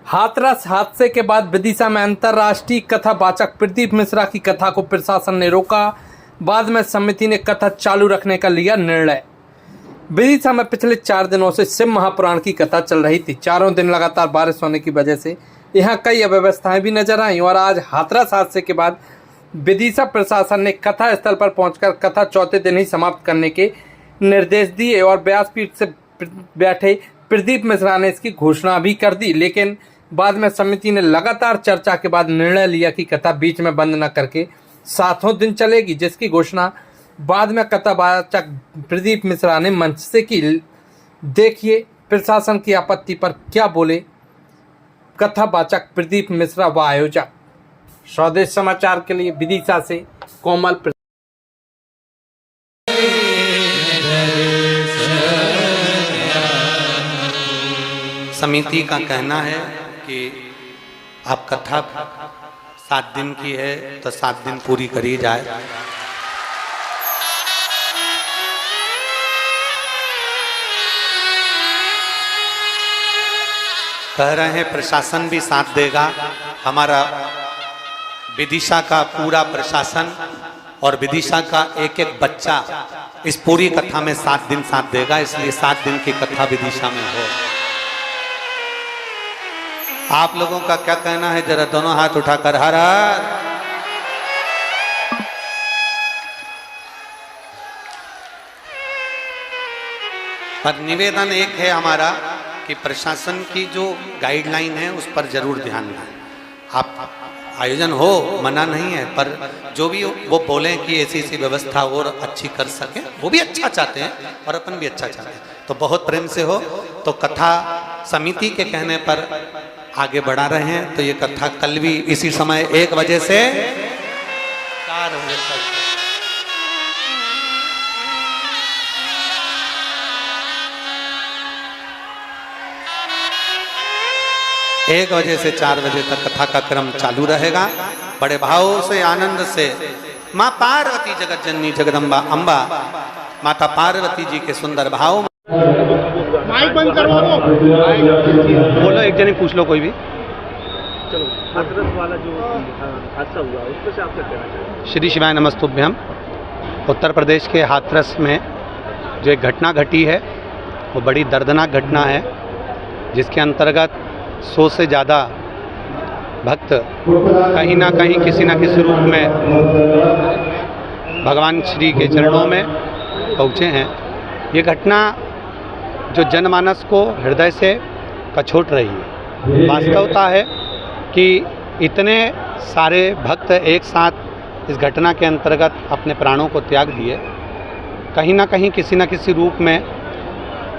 हाथरस हादसे के बाद विदिशा में अंतर्राष्ट्रीय कथावाचक प्रदीप मिश्रा की कथा को प्रशासन ने रोका। बाद में समिति ने कथा चालू रखने का लिया निर्णय। विदिशा में पिछले 4 दिनों से शिव महापुराण की कथा चल रही थी। चारों दिन लगातार बारिश होने की वजह से यहाँ कई अव्यवस्थाएं भी नजर आई और आज हाथरस हादसे के बाद विदिशा प्रशासन ने कथा स्थल पर पहुंचकर कथा चौथे दिन ही समाप्त करने के निर्देश दिए और व्यासपीठ से बैठे प्रदीप मिश्रा ने इसकी घोषणा भी कर दी। लेकिन बाद में समिति ने लगातार चर्चा के बाद निर्णय लिया कि कथा बीच में बंद न करके 7वें दिन चलेगी, जिसकी घोषणा बाद में कथावाचक प्रदीप मिश्रा ने मंच से की। देखिए प्रशासन की आपत्ति पर क्या बोले कथावाचक प्रदीप मिश्रा व आयोजक। स्वदेश समाचार के लिए विदिशा से कोमल। समिति का कहना है कि आप कथा 7 दिन की है तो 7 दिन पूरी करी जाए। कह रहे हैं प्रशासन भी साथ देगा। हमारा विदिशा का पूरा प्रशासन और विदिशा का एक एक बच्चा इस पूरी कथा में 7 दिन साथ देगा, इसलिए 7 दिन की कथा विदिशा में हो। आप लोगों का क्या कहना है? जरा दोनों हाथ उठाकर हर हर। पर निवेदन एक है हमारा कि प्रशासन की जो गाइडलाइन है उस पर जरूर ध्यान दें। आप आयोजन हो, मना नहीं है, पर जो भी वो बोलें कि ऐसी व्यवस्था और अच्छी कर सके, वो भी अच्छा चाहते हैं और अपन भी अच्छा चाहते हैं, तो बहुत प्रेम से हो। तो कथा समिति के कहने पर आगे बढ़ा रहे हैं। तो ये कथा कल भी इसी समय 1 बजे से 4 बजे तक 1 बजे से 4 बजे तक कथा का क्रम चालू रहेगा। बड़े भाव से आनंद से माँ पार्वती जगत जननी जगदम्बा अम्बा माता पार्वती जी के सुंदर भाव। माइक बंद करवा दो। बोलो, एक जने पूछ लो कोई भी। चलो, हाथरस वाला जो हादसा हुआ उसको से आप क्या कहना चाहेंगे? श्री शिवाय नमस्तुभ्यम। उत्तर प्रदेश के हाथरस में जो एक घटना घटी है वो बड़ी दर्दनाक घटना है, जिसके अंतर्गत 100 से ज़्यादा भक्त कहीं ना कहीं किसी न किसी रूप में भगवान श्री के चरणों में पहुँचे हैं। ये घटना जो जनमानस को हृदय से कछोट रही है। वास्तवता है कि इतने सारे भक्त एक साथ इस घटना के अंतर्गत अपने प्राणों को त्याग दिए। कहीं ना कहीं किसी न किसी रूप में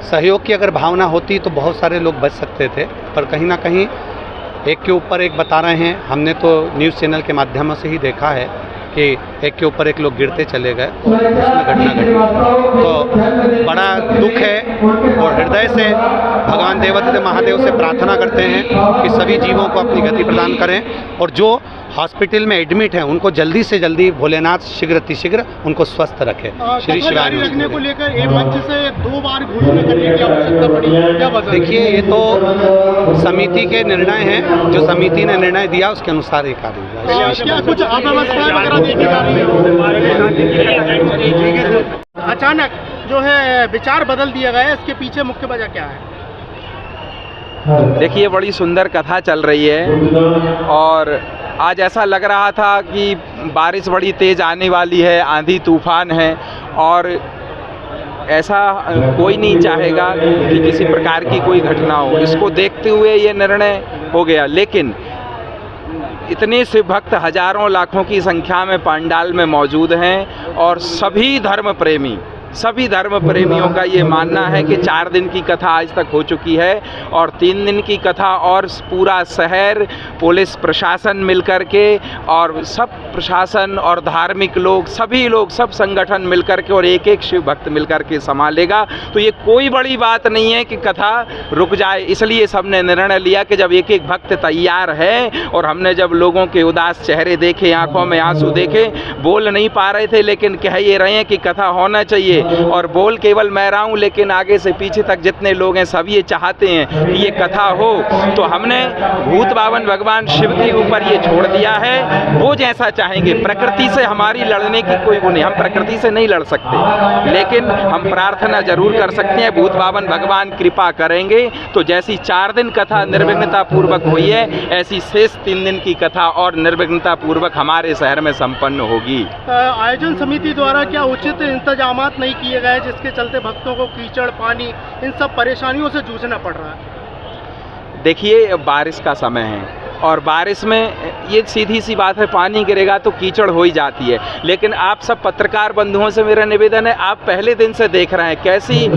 सहयोग की अगर भावना होती तो बहुत सारे लोग बच सकते थे, पर कहीं ना कहीं एक के ऊपर एक बता रहे हैं। हमने तो न्यूज़ चैनल के माध्यमों से ही देखा है कि एक के ऊपर एक लोग गिरते चले गए और उसमें घटना घटी। तो बड़ा दुख है और हृदय से भगवान देवाधिदेव महादेव से प्रार्थना करते हैं कि सभी जीवों को अपनी गति प्रदान करें और जो हॉस्पिटल में एडमिट हैं उनको जल्दी से जल्दी भोलेनाथ शीघ्र उनको स्वस्थ रखे। श्री शिवाय रखने को लेकर एक मंच से 2 बार घोषणा करने की आवश्यकता पड़ी है, क्या बता? देखिए, ये तो समिति के निर्णय हैं। जो समिति ने निर्णय दिया उसके अनुसार ये कार्य हुआ। क्या कुछ अव्यवस्था वगैरह देखी जा रही है? अचानक जो है विचार बदल दिया गया है, इसके पीछे मुख्य वजह क्या है? देखिए, बड़ी सुंदर कथा चल रही है और आज ऐसा लग रहा था कि बारिश बड़ी तेज़ आने वाली है, आंधी तूफान है और ऐसा कोई नहीं चाहेगा कि किसी प्रकार की कोई घटना हो। इसको देखते हुए ये निर्णय हो गया। लेकिन इतने से भक्त हजारों लाखों की संख्या में पंडाल में मौजूद हैं और सभी धर्म प्रेमियों का ये मानना है कि 4 दिन की कथा आज तक हो चुकी है और 3 दिन की कथा और पूरा शहर, पुलिस प्रशासन मिलकर के और सब प्रशासन और धार्मिक लोग, सभी लोग, सब संगठन मिलकर के और एक एक शिव भक्त मिलकर के संभालेगा। तो ये कोई बड़ी बात नहीं है कि कथा रुक जाए। इसलिए सबने निर्णय लिया कि जब एक एक भक्त तैयार है और हमने जब लोगों के उदास चेहरे देखे, आंखों में आंसू देखे, बोल नहीं पा रहे थे लेकिन कह ये रहे हैं कि कथा होना चाहिए, चाहिए। और बोल केवल मैं रहा हूँ, लेकिन आगे से पीछे तक जितने लोग हैं सब ये चाहते हैं कि ये कथा हो। तो हमने भूत बावन भगवान शिव के ऊपर ये छोड़ दिया है, वो जैसा चाहेंगे। प्रकृति से हमारी लड़ने की कोई वो नहीं, हम प्रकृति से नहीं लड़ सकते, लेकिन हम प्रार्थना जरूर कर सकते हैं। भूत बावन भगवान कृपा करेंगे तो जैसी 4 दिन कथा निर्विघ्नता पूर्वक हुई है, ऐसी शेष 3 दिन की कथा और निर्विघ्नता पूर्वक हमारे शहर में संपन्न होगी। आयोजन समिति द्वारा क्या उचित इंतजामात नहीं किए गए, जिसके चलते भक्तों को कीचड़, पानी, इन सब परेशानियों से जूझना पड़ रहा है? देखिए, बारिश का समय है और बारिश में ये सीधी सी बात है, पानी गिरेगा तो कीचड़ हो ही जाती है। लेकिन आप सब पत्रकार बंधुओं से मेरा निवेदन है, आप पहले दिन से देख रहे हैं कैसी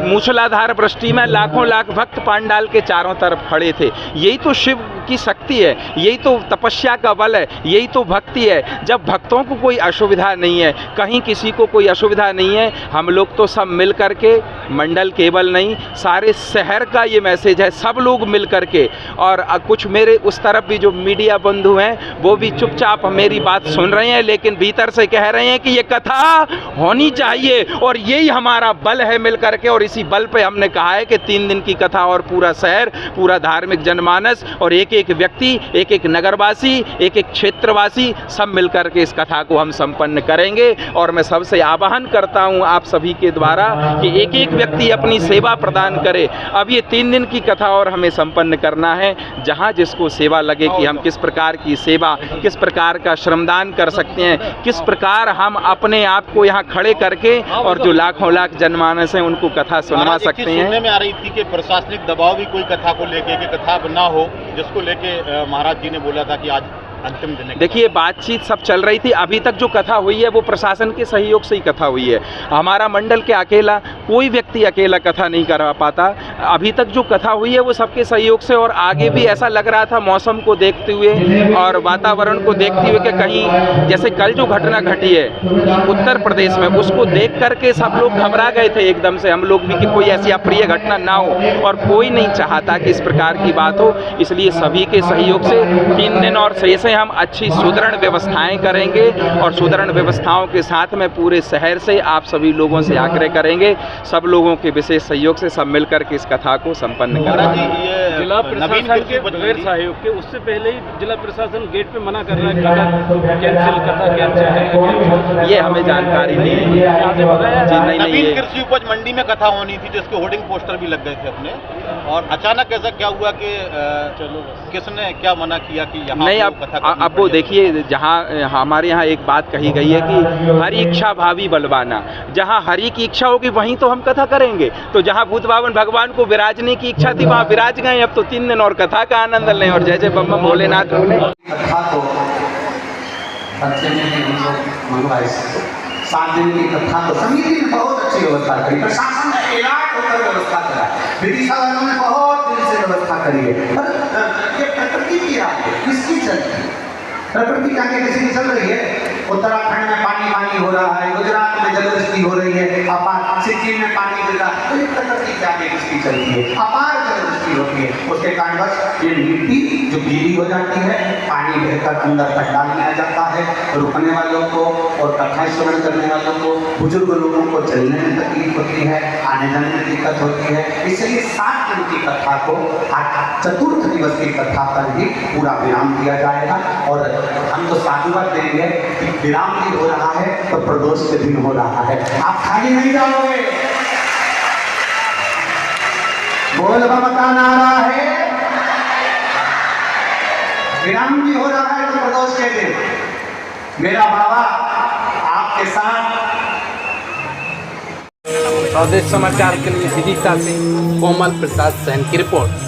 मूसलाधार वृष्टि में लाखों लाख भक्त पंडाल के चारों तरफ खड़े थे। यही तो शिव की शक्ति है, यही तो तपस्या का बल है, यही तो भक्ति है। जब भक्तों को कोई असुविधा नहीं है, कहीं किसी को कोई असुविधा नहीं है, हम लोग तो सब मिल कर के, मंडल केवल नहीं, सारे शहर का ये मैसेज है, सब लोग मिल कर के। और कुछ मेरे उस तरफ भी जो मीडिया बंधु हैं वो भी चुपचाप मेरी बात सुन रहे हैं, लेकिन भीतर से कह रहे हैं कि ये कथा होनी चाहिए और यही हमारा बल है मिल कर के। और इसी बल पे हमने कहा है कि 3 दिन की कथा और पूरा शहर, पूरा धार्मिक जनमानस और एक एक व्यक्ति, एक एक नगरवासी, एक एक क्षेत्रवासी सब मिल कर के इस कथा को हम संपन्न करेंगे। और मैं सबसे आह्वान करता हूं आप सभी के द्वारा कि एक एक व्यक्ति अपनी सेवा प्रदान करे। अब ये 3 दिन की कथा और हमें संपन्न करना है, जहां जिसको सेवा लगे कि हम किस प्रकार की सेवा, किस प्रकार का श्रमदान कर सकते हैं, किस प्रकार हम अपने आप को यहाँ खड़े करके और जो लाखों लाख जनमानस हैं उनको कथा सुनवा सकते हैं। सुनने में आ रही थी कि प्रशासनिक दबाव भी कोई कथा को लेके कि कथा ना हो, जिसको लेके महाराज जी ने बोला था कि आज अंतिम दिन है। देखिए, बातचीत सब चल रही थी। अभी तक जो कथा हुई है वो प्रशासन के सहयोग से ही कथा हुई है। हमारा मंडल के अकेला कोई व्यक्ति अकेला कथा नहीं करवा पाता। अभी तक जो कथा हुई है वो सबके सहयोग से, और आगे भी ऐसा लग रहा था मौसम को देखते हुए और वातावरण को देखते हुए कि कहीं जैसे कल जो घटना घटी है उत्तर प्रदेश में, उसको देख करके सब लोग घबरा गए थे एकदम से, हम लोग भी, कि कोई ऐसी अप्रिय घटना ना हो, और कोई नहीं चाहता कि इस प्रकार की बात हो। इसलिए सभी के सहयोग से 3 दिन और शेष हम अच्छी सुदृढ़ व्यवस्थाएं करेंगे और सुदृढ़ व्यवस्थाओं के साथ में पूरे शहर से आप सभी लोगों से आग्रह करेंगे, सब लोगों के विशेष सहयोग से सब मिलकर के इस कथा को संपन्न करेंगे। जिला प्रशासन के बगैर सहयोग के, उससे पहले ही जिला प्रशासन गेट पे मना कर रहा है, कैंसिल करना, ये हमें जानकारी नहीं है जी। नहीं, कृषि उपज मंडी में कथा होनी थी जिसके होर्डिंग पोस्टर भी लग गए थे अपने, और अचानक ऐसा क्या हुआ कि किसने क्या मना किया कि यहाँ नहीं? अब वो देखिए, जहाँ हमारे यहाँ एक बात कही गई है कि हरी इच्छा भावी बलवाना, जहाँ हरि की इच्छा होगी वहीं तो हम कथा करेंगे। तो जहाँ भूत बावन भगवान को विराजने की इच्छा थी वहाँ विराज गए। अब तो 3 दिन और कथा का आनंद लें और जय जय बम बम भोलेनाथ बोले। कथा को मंगवाई 7 दिन की कथा तो समिति ने बहुत अच्छी व्यवस्था करी, प्रशासन ने इलाज होकर व्यवस्था करा, विदिशा वालों ने बहुत दिन से व्यवस्था करी है। ये प्रकृति की राह है, किसकी चलती है? प्रकृति क्या किसी की चल रही है? उत्तराखंड में पानी हो रहा है, गुजरात में जलवृष्टि हो रही है, सिक्किम में पानी गिर रहा है, तो ये प्रकृति क्या किसकी चलती है? अपार जलवृष्टि होती है, उसके कारण बस ये मिट्टी जो गीली हो जाती है, पानी बहकर अंदर पंडाल में आ जाता है। रुकने वालों को और कथा श्रवण करने वालों को, बुजुर्ग लोगों को चलने में तकलीफ होती है, आने जाने में दिक्कत होती है। इसलिए 7 दिन की कथा को आज चतुर्थ दिवस की कथा पर ही पूरा विराम दिया जाएगा। और हम तो साधुवाद देंगे कि विराम भी हो रहा है तो प्रदोष के दिन हो रहा है, आप खाली नहीं जाओगे। बोल बम का नारा है, विराम भी हो रहा है तो प्रदोष के दिन मेरा बाबा आपके साथ। स्वदेश समाचार के लिए विदिशा से कोमल प्रसाद सैन की रिपोर्ट।